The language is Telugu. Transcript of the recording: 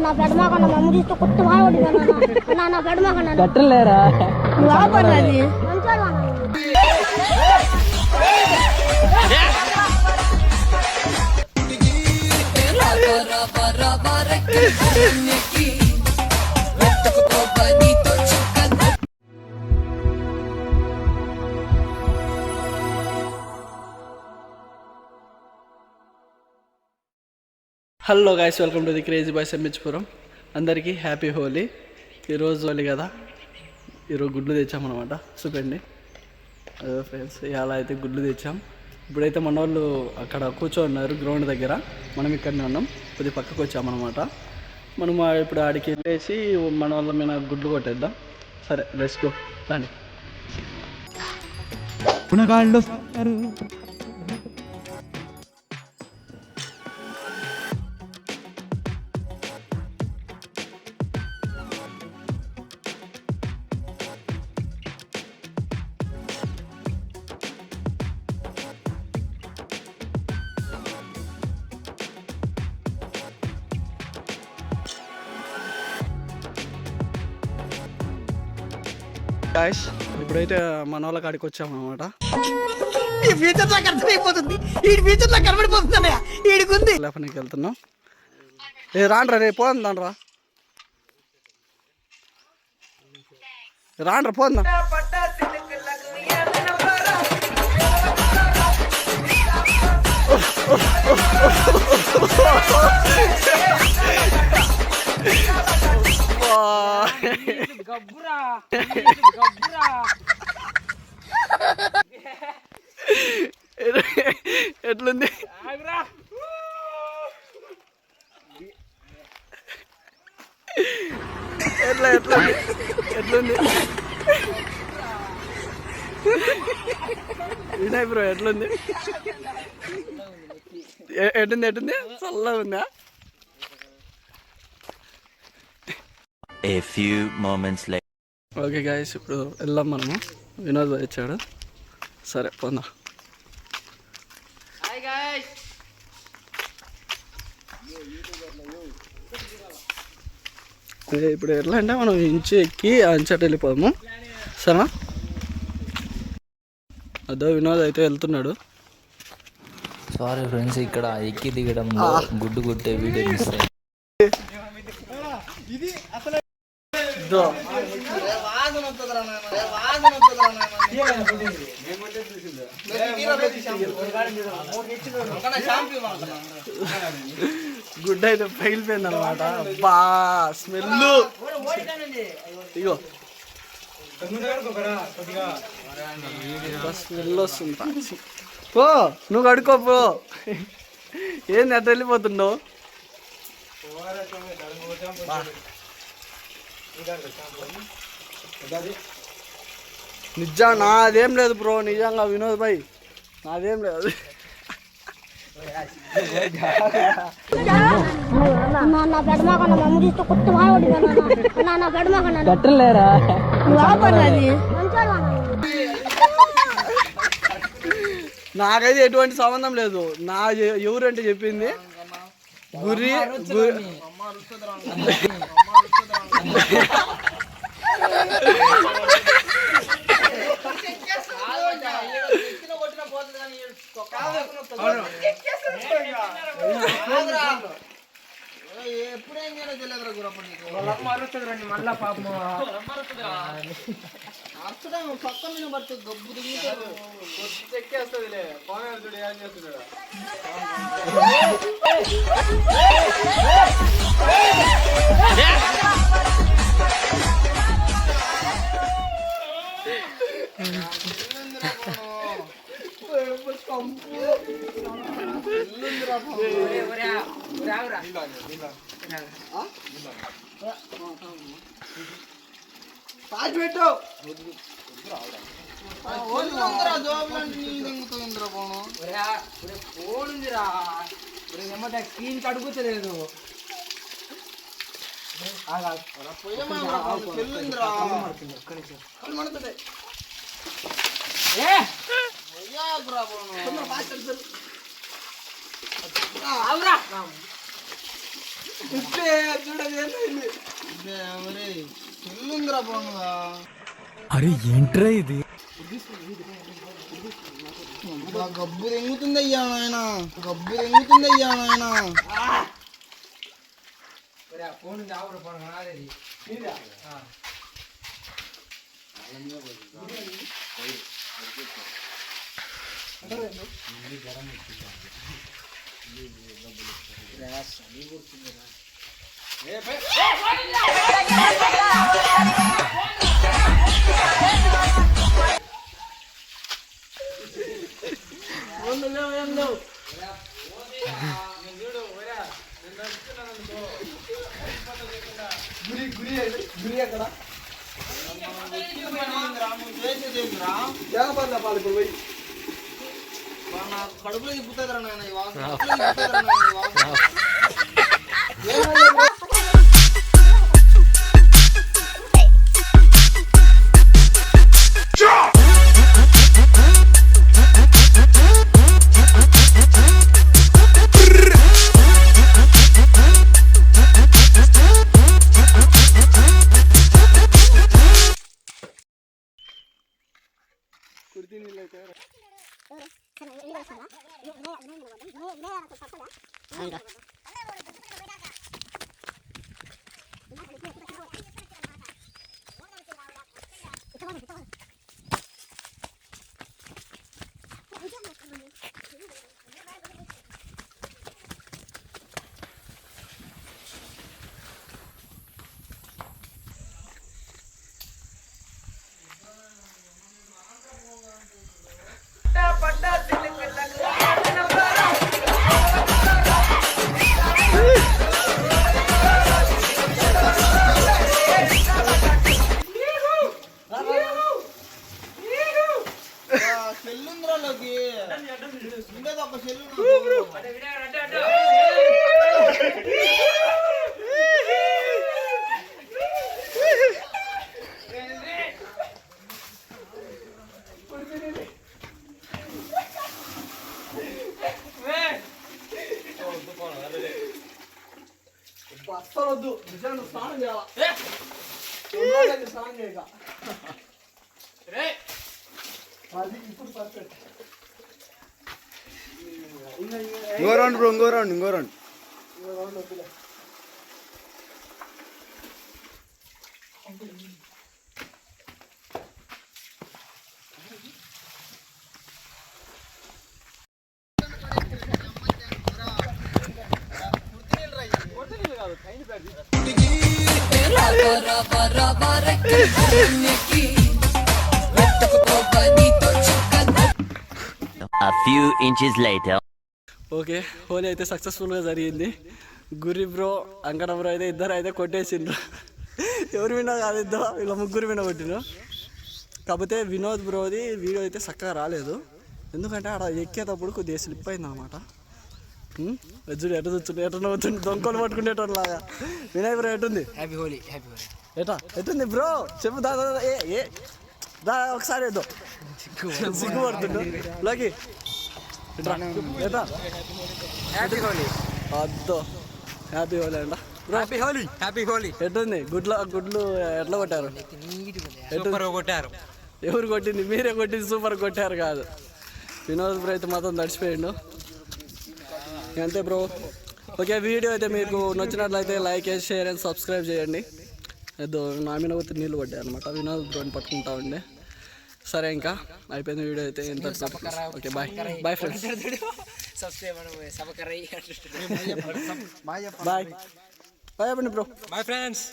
నా బెడమాకన్నా మమ్మ తీస్తే కొత్త బాగుంది నా బెడమాకన్నా కట్టలేరా బాగున్నది hello guys, welcome to the crazy boys ఎంహెచ్పురం. అందరికీ హ్యాపీ హోలీ. ఈరోజు హోలీ కదా, ఈరోజు గుడ్లు తెచ్చామన్నమాట. చూపండి అదే ఫ్రెండ్స్, ఇలా అయితే గుడ్లు తెచ్చాం. ఇప్పుడైతే మన వాళ్ళు అక్కడ కూర్చోన్నారు గ్రౌండ్ దగ్గర, మనం ఇక్కడనే ఉన్నాం. కొద్ది పక్కకు వచ్చామన్నమాట. మనం ఇప్పుడు ఆడికి వెళ్ళేసి మన వాళ్ళ మీద గుడ్లు కొట్టేద్దాం. సరే, లెట్స్ గో. రాని పునగాళ్ళు వస్తారు. గాయ్స్, ఇప్పుడైతే మన వాళ్ళ కాడికి వచ్చామన్నమాట. ఈ ఫ్యూచర్ నాకు అర్థమైపోతుంది, ఈ ఫ్యూచర్ నాకు కనబడిపోతుంది. ఈడుకుంది లేపనికి వెళ్తున్నాం. రాండ్రా, రేపు పోదాం రా, రాండ్రా పోదాం. ఎట్లుంది? ఎట్లుంది వినయ్ బ్రో? ఎట్లుంది? ఎట్టుంది? చల్లగా ఉందా? A few moments later. Okay guys, ఇప్పుడు వెళ్దాం మనము. వినోద్ వచ్చాడు. సరే పోందా. ఇప్పుడు ఎట్లా అంటే మనం ఇంచు ఎక్కి అంచట వెళ్ళిపోదాము. సరేనా? అదో వినోద్ అయితే వెళ్తున్నాడు. సారీ ఫ్రెండ్స్, ఇక్కడ ఎక్కి దిగడం గుడ్డు కొట్టే వీడియో మిస్ అయ్యింది. గుడ్డ అయితే పగిలిపోయింది అనమాట. బా స్మెల్. ఇగో స్మెల్ వస్తుంది. పో, నువ్వు కడుక్కో పో. ఏంది అట్ట వెళ్ళిపోతుండవు? నిజంగా నాదేం లేదు బ్రో, నిజంగా వినోద్ భాయ్, నాదేం లేదు. నా బెడమాకన్నా మమ్మ తీస్తే కొత్త బాగుంది నా బెడమాకన్నా కట్టలేరా బాగున్నది నాకైతే ఎటువంటి సంబంధం లేదు. నా ఎవరంటే చెప్పింది గురి మళ్ళా పాపం పక్క మీద పడుతుంది, గబ్బు దిగుతారు. ఎక్కేస్తుందిలే. చూడు ఏం చేస్తున్నాడు. పెట్టు స్క్రీన్ కడుగుతలేదు. చెల్లుందిరా పోనుగా. అరే ఏంట్రా ఇది? గబ్బు తెంగుతుందయ్యా నాయన, గబ్బు తెంగుతుందయ్యా నాయన. కడుపులో తిప్పుతుందిరా నాయన ఈ వాసన. చెల్లుందిరాలోకి ఉండేది ఒక చెల్లు. అస్సలు వద్దు, నిజంగా స్నానం చేయాలా? స్నానం చేయక అది ఇప్పుడు పర్ఫెక్ట్. ఇంకో రౌండ్ బ్రో, ఇంకో రౌండ్, ఇంకో round. A few inches later. Okay, Holi అయితే సక్సెస్ఫుల్గా జరిగింది. గురి బ్రో, అంకట బ్రో అయితే ఇద్దరు అయితే కొట్టేసిండ్రు. ఎవరు విన్నా కాదు, ఇద్దరు ఇలా ముగ్గురు విన్నా కొట్టిండ్రు. కాకపోతే వినోద్ బ్రోది వీడియో అయితే చక్కగా రాలేదు, ఎందుకంటే అక్కడ ఎక్కేటప్పుడు కొద్దిగా స్లిప్ అయింది అనమాట. వెజ్జుడు ఎట చూస్తుండే, ఎట నవ్వుతుండే, దొంగలు పట్టుకునేటలాగా. వినయ్ బ్రో ఎటుంది? Happy Holi, happy Holi. ఎటుంది బ్రో చెప్పు. దా దా ఒకసారి ఏదో సిగ్గుపడుతుండు లోకి. హ్యాపీ హోలీ, అద్దో హ్యాపీ హోలీ అంట. Happy Holi, happy Holi. ఎట్టుంది? గుడ్లు ఎట్లా కొట్టారు? సూపర్ కొట్టారు. ఎవరు కొట్టింది? మీరే కొట్టింది. సూపర్ కొట్టారు కాదు. వినోద్ బ్రో అయితే మాత్రం తడిచిపోయిండు. అంతే బ్రో. ఓకే, వీడియో అయితే మీకు నచ్చినట్లయితే లైక్ చేసి షేర్ అండ్ సబ్స్క్రైబ్ చేయండి. ఏదో నా మీద వచ్చి నీళ్ళు పడ్డాయి అనమాట, వినోద్ బ్రోని పట్టుకుంటా ఉండే. సరే, ఇంకా అయిపోయింది వీడియో అయితే. ఎంత okay, bye bye friends. Bye bye చెప్పండి బ్రో. Bye friends.